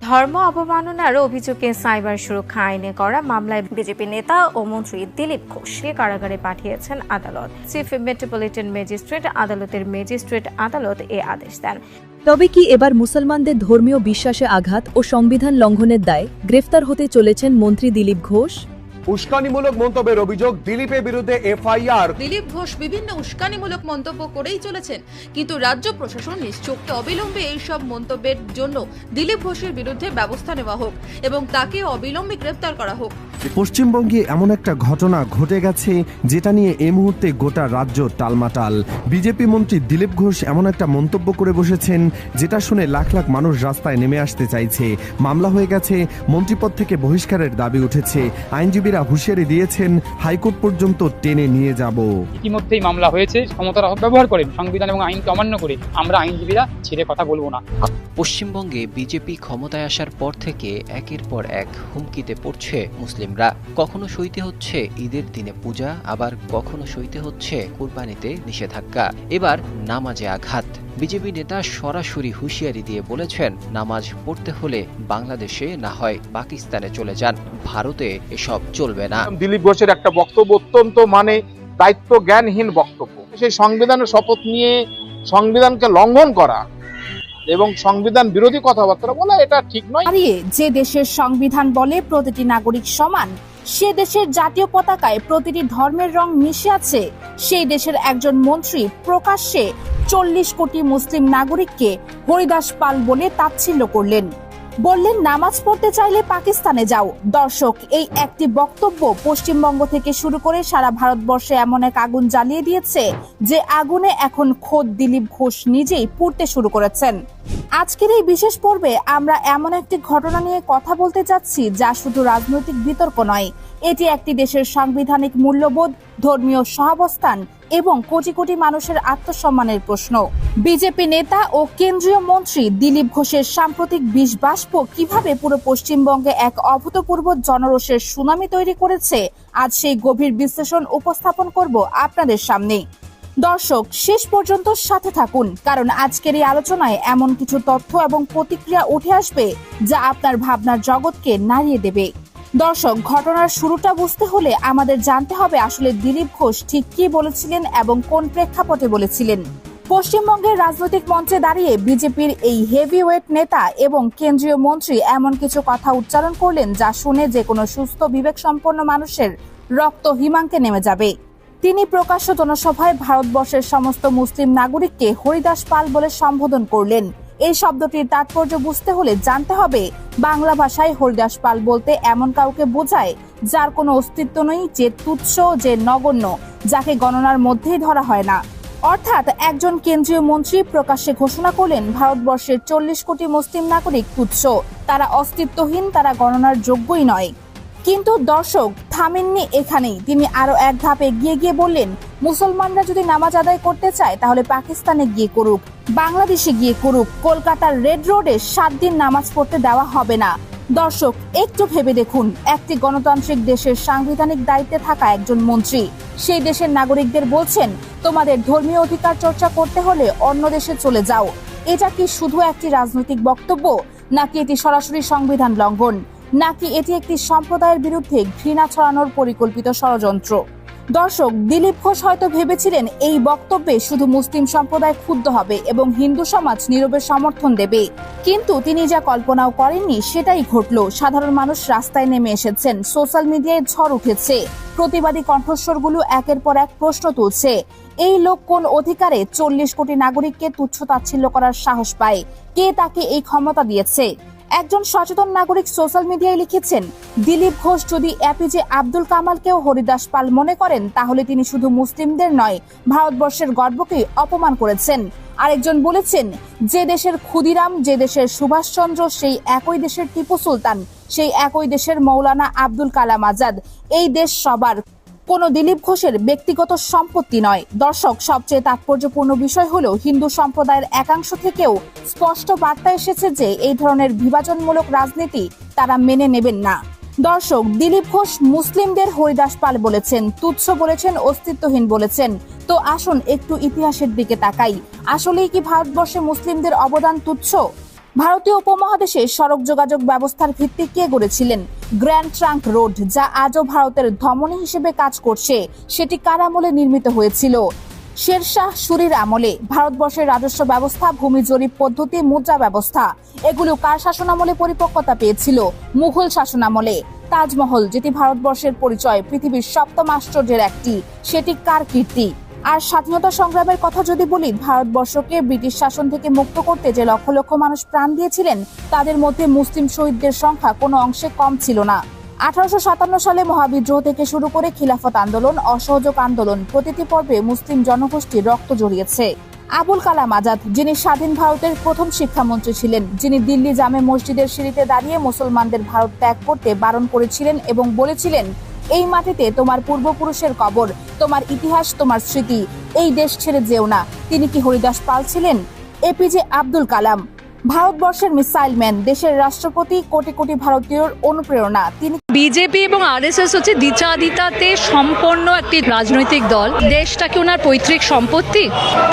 ধর্ম অবমাননার অভিযোগে সাইবার সুরক্ষা আইনে করা মামলায় বিজেপি নেতা ও মন্ত্রী দিলীপ ঘোষকে কারাগারে পাঠিয়েছেন আদালত। চিফ মেট্রোপলিটন ম্যাজিস্ট্রেট আদালতের ম্যাজিস্ট্রেট আদালত এ আদেশ দেন। তবে কি এবার মুসলমানদের ধর্মীয় বিশ্বাসে আঘাত ও সংবিধান লঙ্ঘনের দায়ে গ্রেফতার হতে চলেছেন মন্ত্রী দিলীপ ঘোষ? উস্কানিমূলক মন্তব্যের অভিযোগ, দিলীপের বিরুদ্ধে এফআইআর। দিলীপ ঘোষ বিভিন্ন উস্কানিমূলক মন্তব্য করেই চলেছেন, কিন্তু রাজ্য প্রশাসন নিশ্চোক্ত অবিলম্বে এইসব মন্তব্যের জন্য দিলীপ ঘোষের বিরুদ্ধে ব্যবস্থা নেওয়া হোক এবং তাকে অবিলম্বে গ্রেফতার করা হোক। পশ্চিমবঙ্গে এমন একটা ঘটনা ঘটে গেছে যেটা নিয়ে এই মুহূর্তে গোটা রাজ্য টালমাটাল। বিজেপি মন্ত্রী দিলীপ ঘোষ এমন একটা মন্তব্য করে বসেছেন যেটা শুনে লাখ লাখ মানুষ রাস্তায় নেমে আসতে চাইছে। মামলা হয়ে গেছে, মন্ত্রিপদ থেকে বহিষ্কারের দাবি উঠেছে। আইনজীবীরা হুঁশিয়ারি দিয়েছেন হাইকোর্ট পর্যন্ত টেনে নিয়ে যাব। ইতিমধ্যেই মামলা হয়েছে, ক্ষমতার ব্যবহার করে সংবিধান এবং আইনকে অমান্য করে আমরা আইনজীবীরা ছেড়ে কথা বলবো না। পশ্চিমবঙ্গে বিজেপি ক্ষমতায় আসার পর থেকে একের পর এক হুমকিতে পড়ছে মুসলিমরা। কখনো সইতে হচ্ছে ঈদের দিনে পূজা, আবার কখনো সইতে হচ্ছে কুরবানিতে নিষেধাজ্ঞা, এবার নামাজে আঘাত। বিজেপি নেতা সরাসরি হুঁশিয়ারি দিয়ে বলেছেন, নামাজ পড়তে হলে বাংলাদেশে না হয় পাকিস্তানে চলে যান, ভারতে এসব চলবে না। দিলীপ ঘোষের একটা বক্তব্য অত্যন্ত দায়িত্ব জ্ঞানহীন বক্তব্য। সেই সংবিধানের শপথ নিয়ে সংবিধানকে লঙ্ঘন করা এবং সংবিধান বিরোধী কথাবার্তা বলা এটা ঠিক নয়। যে দেশের সংবিধান বলে প্রতিটি নাগরিক সমান, সে দেশের জাতীয় পতাকায় প্রতিটি ধর্মের রং মিশে আছে, সেই দেশের একজন মন্ত্রী প্রকাশ্যে 40 কোটি মুসলিম নাগরিককে হরিদাস পাল বলে তাচ্ছিল্য করলেন, বললেন নামাজ পড়তে চাইলে পাকিস্তানে যাও। দর্শক, এই একটি বক্তব্য পশ্চিমবঙ্গ থেকে শুরু করে সারা ভারতবর্ষে এমন এক আগুন জ্বালিয়ে দিয়েছে যে আগুনে এখন খোদ দিলীপ ঘোষ নিজেই পুড়তে শুরু করেছেন। আজকের এই বিশেষ পর্বে আমরা এমন একটি ঘটনা নিয়ে কথা বলতে যাচ্ছি যা শুধু রাজনৈতিক বিতর্ক নয়, এটি একটি দেশের সাংবিধানিক মূল্যবোধ, ধর্মীয় সহাবস্থান এবং কোটি কোটি মানুষের আত্মসম্মানের প্রশ্ন। বিজেপি নেতা ও কেন্দ্রীয় মন্ত্রী দিলীপ ঘোষের সাম্প্রতিক বিষ বাষ্প কিভাবে পুরো পশ্চিমবঙ্গে এক অভূতপূর্ব জনরোষের সুনামি তৈরি করেছে, আজ সেই গভীর বিশ্লেষণ উপস্থাপন করব আপনাদের সামনে। দর্শক, শেষ পর্যন্ত সাথে থাকুন, কারণ আজকের এই আলোচনায় এমন কিছু তথ্য এবং প্রতিক্রিয়া উঠে আসবে যা আপনার ভাবনার জগৎকে নাড়িয়ে দেবে। দর্শক, ঘটনার শুরুটা বুঝতে হলে আমাদের জানতে হবে আসলে দিলীপ ঘোষ ঠিক কি বলেছিলেন এবং কোন প্রেক্ষাপটে বলেছিলেন। পশ্চিমবঙ্গের রাজনৈতিক মঞ্চে দাঁড়িয়ে বিজেপির এই হেভিওয়েট নেতা এবং কেন্দ্রীয় মন্ত্রী এমন কিছু কথা উচ্চারণ করলেন যা শুনে যে কোনো সুস্থ বিবেক সম্পন্ন মানুষের রক্ত হিমাঙ্কে নেমে যাবে। তিনি প্রকাশ্য জনসভায় ভারতবর্ষের সমস্ত মুসলিম নাগরিককে হরিদাস পাল বলে সম্বোধন করলেন। এই শব্দটির তাৎপর্য বুঝতে হলে জানতে হবে বাংলা ভাষায় হরিদাস পাল বলতে এমন কাউকে বোঝায় যার কোনো অস্তিত্ব নেই, যে তুচ্ছ, যে নগণ্য, যাকে গণনার মধ্যেই ধরা হয় না। অর্থাৎ একজন কেন্দ্রীয় মন্ত্রী প্রকাশ্যে ঘোষণা করলেন ভারতবর্ষের 40 কোটি মুসলিম নাগরিক তুচ্ছ, তারা অস্তিত্বহীন, তারা গণনার যোগ্যই নয়। কিন্তু দর্শক, থামেননি এখানেই, তিনি আরো এক ধাপ এগিয়ে গিয়ে বললেন, মুসলমানরা যদি নামাজ আদায় করতে চায় তাহলে পাকিস্তানে গিয়ে করুক, বাংলাদেশে গিয়ে করুক, কলকাতার রেড রোডে 7 দিন নামাজ পড়তে দেওয়া হবে না। দর্শক, একটু ভেবে দেখুন, একটি গণতান্ত্রিক দেশের সাংবিধানিক দায়িত্বে থাকা একজন মন্ত্রী সেই দেশের নাগরিকদের বলছেন, তোমাদের ধর্মীয় অধিকার চর্চা করতে হলে অন্য দেশে চলে যাও। এটা কি শুধু একটি রাজনৈতিক বক্তব্য, নাকি এটি সরাসরি সংবিধান লঙ্ঘন, নাকি এটি একটি সম্প্রদায়ের বিরুদ্ধে ঘৃণা ছড়ানোর পরিকল্পিত ষড়যন্ত্র? দর্শক, দিলীপ ঘোষ হয়তো ভেবেছিলেন এই বক্তব্যে শুধু মুসলিম সম্প্রদায় ক্ষুব্ধ হবে এবং হিন্দু সমাজ নীরবে সমর্থন দেবে, কিন্তু তিনি যা কল্পনাও করেননি সেটাই ঘটল। সাধারণ মানুষ রাস্তায় নেমে এসেছেন, সোশ্যাল মিডিয়ায় ঝড় উঠেছে, প্রতিবাদী কণ্ঠস্বরগুলো একের পর এক প্রশ্ন তুলছে, এই লোক কোন অধিকারে 40 কোটি নাগরিককে তুচ্ছ তাচ্ছিল্য করার সাহস পায়? কে তাকে এই ক্ষমতা দিয়েছে? একজন সচেতন নাগরিক সোশ্যাল মিডিয়ায় লিখেছেন, দিলীপ ঘোষ যদি এপিজে আব্দুল কামালকেও হরিদাস পাল মনে করেন তাহলে তিনি শুধু মুসলিমদের নয়, ভারতবর্ষের গর্বকে অপমান করেছেন। আরেকজন বলেছেন, যে দেশের ক্ষুদিরাম, যে দেশের সুভাষচন্দ্র, সেই একই দেশের টিপু সুলতান, সেই একই দেশের মৌলানা আব্দুল কালাম আজাদ, এই দেশ সবার, কোনো দিলীপ ঘোষের ব্যক্তিগত সম্পত্তি নয়। দর্শক, সবচেয়ে তাৎপর্যপূর্ণ বিষয় হলো হিন্দু সম্প্রদায়ের একাংশ থেকেও স্পষ্ট বার্তা এসেছে যে এই ধরনের বিভাজনমূলক রাজনীতি তারা মেনে নেবেন না। দর্শক, দিলীপ ঘোষ মুসলিমদের হরিদাস পাল বলেছেন, তুচ্ছ বলেছেন, অস্তিত্বহীন বলেছেন। তো আসুন একটু ইতিহাসের দিকে তাকাই, আসলেই কি ভারতবর্ষে মুসলিমদের অবদান তুচ্ছ? ভারতীয় উপমহাদেশে সড়ক যোগাযোগ ব্যবস্থার ভিত্তি কে গড়েছিলেন? গ্র্যান্ড ট্রাঙ্ক রোড, যা আজও ভারতের ধমনী হিসেবে কাজ করছে, সেটি কার আমলে নির্মিত হয়েছিল? শেরশাহ সুরির আমলে। ভারতবর্ষের রাজস্ব ব্যবস্থা, ভূমি জরিপ পদ্ধতি, মুদ্রা ব্যবস্থা, এগুলো কার শাসনামলে পরিপক্কতা পেয়েছিল? মুঘল শাসনামলে। তাজমহল, যেটি ভারতবর্ষের পরিচয়, পৃথিবীর 7ম আশ্চর্যের একটি, সেটি কার কীর্তি? আর স্বাধীনতা সংগ্রামের কথা যদি বলি, ভারতবর্ষকে ব্রিটিশ শাসন থেকে মুক্ত করতে যে লক্ষ লক্ষ মানুষ প্রাণ দিয়েছিলেন, তাদের মধ্যে মুসলিম শহীদদের সংখ্যা কোনো অংশে কম ছিল না। 1857 সালে মহাবিদ্রোহ থেকে শুরু করে খিলাফত আন্দোলন, অসহযোগ আন্দোলন, প্রতিটি পর্বে মুসলিম জনগোষ্ঠীর রক্ত জড়িয়েছে। আবুল কালাম আজাদ, যিনি স্বাধীন ভারতের প্রথম শিক্ষামন্ত্রী ছিলেন, যিনি দিল্লি জামে মসজিদের সিঁড়িতে দাঁড়িয়ে মুসলমানদের ভারত ত্যাগ করতে বারণ করেছিলেন এবং বলেছিলেন, এই মাটিতে তোমার পূর্বপুরুষের কবর, তোমার ইতিহাস, তোমার স্মৃতি, এই দেশ ছেড়ে যেও না। তিনি কি হরিদাস পাল ছিলেন? এপিজে আব্দুল কালাম, ভারতবর্ষের মিসাইল ম্যান, দেশের রাষ্ট্রপতি, কোটি কোটি ভারতীয়র অনুপ্রেরণা। তিনি বিজেপি এবং আরএসএস হচ্ছে দ্বিচারিতাতে সম্পন্ন একটি রাজনৈতিক দল। দেশটা কি ওনার পৈতৃক সম্পত্তি?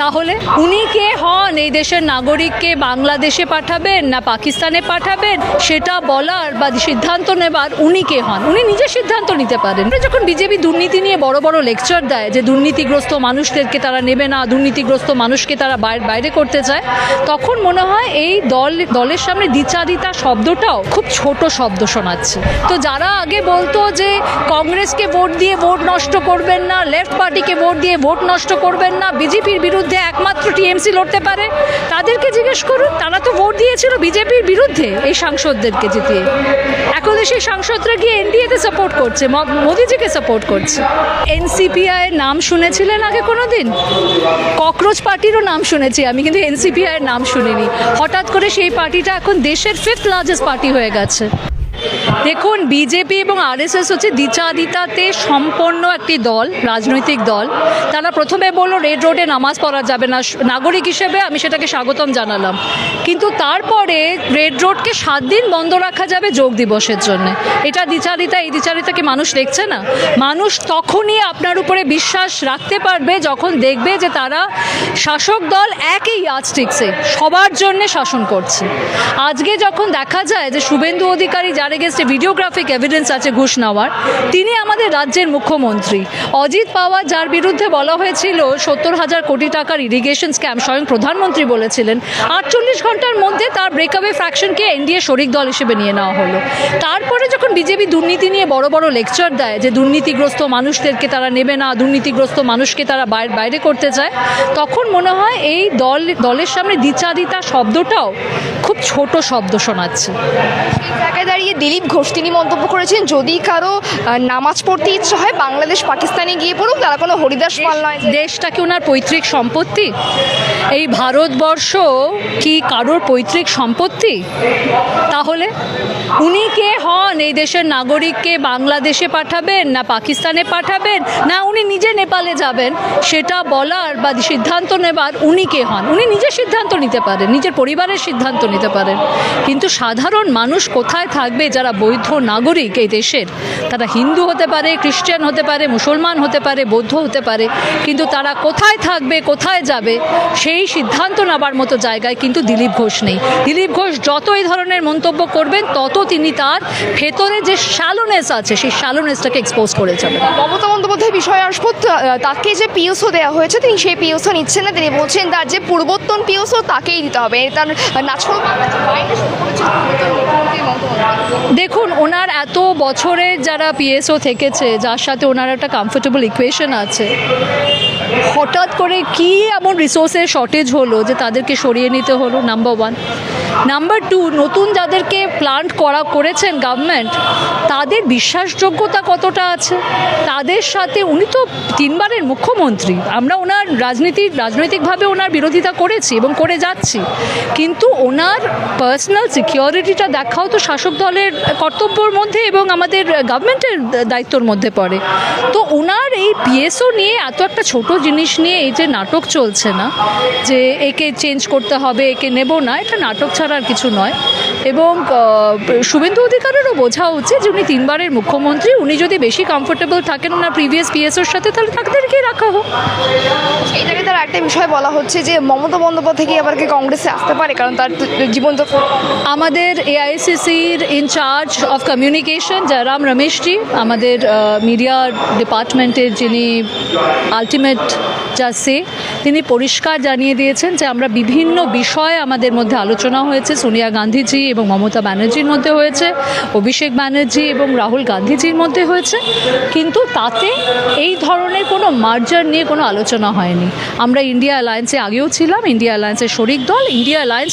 তাহলে উনি কে হন এই দেশের নাগরিককে বাংলাদেশে পাঠাবেন না পাকিস্তানে পাঠাবেন সেটা বলার বা সিদ্ধান্ত নেবার উনি কে হন? উনি নিজে সিদ্ধান্ত নিতে পারেন। যখন বিজেপি দুর্নীতি নিয়ে বড় বড় লেকচার দেয় যে দুর্নীতিগ্রস্ত মানুষদেরকে তারা নেবে না, দুর্নীতিগ্রস্ত মানুষকে তারা বাইরে করতে চায়, তখন মনে হয় এই দলের সামনে দ্বিচারিতা শব্দটাও খুব ছোট শব্দ শোনাচ্ছে। তো যারা আগে বলতো যে কংগ্রেসকে ভোট দিয়ে ভোট নষ্ট করবেন না, লেফট পার্টিকে ভোট দিয়ে ভোট নষ্ট করবেন না, বিজেপির বিরুদ্ধে একমাত্র টিএমসি লড়তে পারে, তাদেরকে জিজ্ঞেস করুন। তারা তো ভোট দিয়েছিল বিজেপির বিরুদ্ধে এই সাংসদদেরকে জিতিয়ে। এখন সেই সাংসদরা গিয়ে এনডিএতে সাপোর্ট করছে, মোদিজিকে সাপোর্ট করছে। এনসিপিআই এর নাম শুনেছিলেন আগে কোনোদিন? ককরোচ পার্টিরও নাম শুনেছি আমি, কিন্তু এনসিপিআই এর নাম শুনিনি। হঠাৎ করে সেই পার্টিটা এখন দেশের 5th লার্জেস্ট পার্টি হয়ে গেছে। দেখুন, বিজেপি এবং আরএসএস হচ্ছে দ্বিচারিতাতে সম্পন্ন একটি দল, রাজনৈতিক দল। তারা প্রথমে বলল রেড রোডে নামাজ পড়া যাবে না। নাগরিক হিসেবে আমি সেটাকে স্বাগতম জানালাম, কিন্তু তারপরে রেড রোডকে 7 দিন বন্ধ রাখা যাবে যোগ দিবসের জন্য। এটা দ্বিচারিতা। এই দ্বিচারিতাকে মানুষ দেখছে না। মানুষ তখনই আপনার উপরে বিশ্বাস রাখতে পারবে যখন দেখবে যে তারা শাসক দল একই ইয়ার্ডস্টিক্সে সবার জন্য শাসন করছে। আজকে যখন দেখা যায় যে শুভেন্দু অধিকারী, যার এগেইনস্টে ভিডিওগ্রাফিক এভিডেন্স আছে ঘুষ নেওয়ার, তিনি আমাদের রাজ্যের মুখ্যমন্ত্রী। অজিত পাওয়ার, যার বিরুদ্ধে বলা হয়েছিল 70,000 কোটি টাকার ইরিগেশন স্ক্যাম, স্বয়ং প্রধানমন্ত্রী বলেছিলেন, 48 ঘন্টার মধ্যে তার ব্রেকআওয়ে ফ্র্যাকশনকে এনডিএ শরিক দল হিসেবে নিয়ে নেওয়া হলো। তারপরে যখন বিজেপি দুর্নীতি নিয়ে বড় বড় লেকচার দেয় যে দুর্নীতিগ্রস্ত মানুষদেরকে তারা নেবে না, দুর্নীতিগ্রস্ত মানুষকে তারা বাইরে করতে চায়, তখন মনে হয় এই দলের সামনে দ্বিচারিতা শব্দটাও খুব ছোট শব্দ শোনাচ্ছে। জায়গায় দাঁড়িয়ে দিলীপ ঘোষ তিনি মন্তব্য করেছেন, যদি কারো নামাজ পড়তে ইচ্ছা হয় বাংলাদেশ পাকিস্তানে গিয়ে পড়ুক, তারা কোনো হরিদাস পাল নয়। দেশটা কি ওনার পৈতৃক সম্পত্তি? এই ভারতবর্ষ কি কারোর পৈতৃক সম্পত্তি? তাহলে উনি কে হন এই দেশের নাগরিককে বাংলাদেশে পাঠাবেন না পাকিস্তানে পাঠাবেন না উনি নিজে নেপালে যাবেন সেটা বলার বা সিদ্ধান্ত নেবার উনি কে হন? উনি নিজে সিদ্ধান্ত নিতে পারেন, নিজের পরিবারের সিদ্ধান্ত নিতে পারেন, কিন্তু সাধারণ মানুষ কোথায় থাকবে যারা বৈধ নাগরিক এই দেশের? তারা হিন্দু হতে পারে, খ্রিস্টান হতে পারে, মুসলমান হতে পারে, বৌদ্ধ হতে পারে, কিন্তু তারা কোথায় থাকবে, কোথায় যাবে সেই সিদ্ধান্ত নেবার মতো জায়গায় কিন্তু দিলীপ ঘোষ নেই। দিলীপ ঘোষ যত এই ধরনের মন্তব্য করবেন তত তিনি তার ভেতরে যে শ্যালোনেস আছে সেই শ্যালোনেসটাকে এক্সপোজ করে যাবেন। মমতা বন্দ্যোপাধ্যায় বিষয়ে আসবো, তাকে যে পিওসও দেওয়া হয়েছে তিনি সেই পিওসও নিচ্ছেন না। তিনি বলছেন তার যে পূর্বতন পিওসও তাকেই দিতে হবে। তার নাচল দেখুন, ওনার এত বছরের যারা পিএসও থেকেছে, যার সাথে ওনার একটা কমফোর্টেবল ইকুয়েশন আছে, হঠাৎ করে কি এমন রিসোর্সের শর্টেজ হলো যে তাদেরকে সরিয়ে নিতে হলো? নাম্বার 1। নাম্বার 2, নতুন যাদেরকে প্লান্ট করেছেন গভর্নমেন্ট, তাদের বিশ্বাসযোগ্যতা কতটা আছে? তাদের সাথে উনি তো 3 বারের মুখ্যমন্ত্রী। আমরা ওনার রাজনৈতিকভাবে ওনার বিরোধিতা করেছি এবং করে যাচ্ছি, কিন্তু ওনার পার্সোনাল সিকিউরিটিটা দেখাও তো শাসক দলের কর্তব্যের মধ্যে এবং আমাদের গভর্নমেন্টের দায়িত্বর মধ্যে পড়ে। তো ওনার এই পিএসও নিয়ে এত একটা ছোট জিনিস নিয়ে এই যে নাটক চলছে না যে একে চেঞ্জ করতে হবে, একে নেব না, এটা নাটক ছাড়া ছাড়া আর কিছু নয়। এবং শুভেন্দু অধিকারেরও বোঝা উচিত যে উনি 3 বারের মুখ্যমন্ত্রী, উনি যদি বেশি কমফোর্টেবল থাকেন ওনার প্রিভিয়াস পিএসওর সাথে তাহলে তাদেরকেই রাখা হোক। এই জায়গায় তার একটা বিষয় বলা হচ্ছে যে মমতা বন্দ্যোপাধ্যায় থেকে আবার কি কংগ্রেসে আসতে পারে, কারণ তার জীবন তো। আমাদের এআইসিসির in charge of communication Jayram Rameshji, আমাদের মিডিয়া ডিপার্টমেন্টের যিনি আলটিমেট জাসে, তিনি পরিষ্কার জানিয়ে দিয়েছেন যে আমরা বিভিন্ন বিষয়ে আমাদের মধ্যে আলোচনা হয়েছে, সোনিয়া গান্ধীজি এবং মমতা ব্যানার্জির মধ্যে হয়েছে, অভিষেক ব্যানার্জি এবং রাহুল গান্ধীজির মধ্যে হয়েছে, কিন্তু তাতে এই ধরনের কোনো মার্জার নিয়ে কোনো আলোচনা হয়নি। আমরা ইন্ডিয়া অ্যালায়েন্সে আগেও ছিলাম, ইন্ডিয়া অ্যালায়েন্সের শরিক দল, ইন্ডিয়া অ্যালায়েন্সকে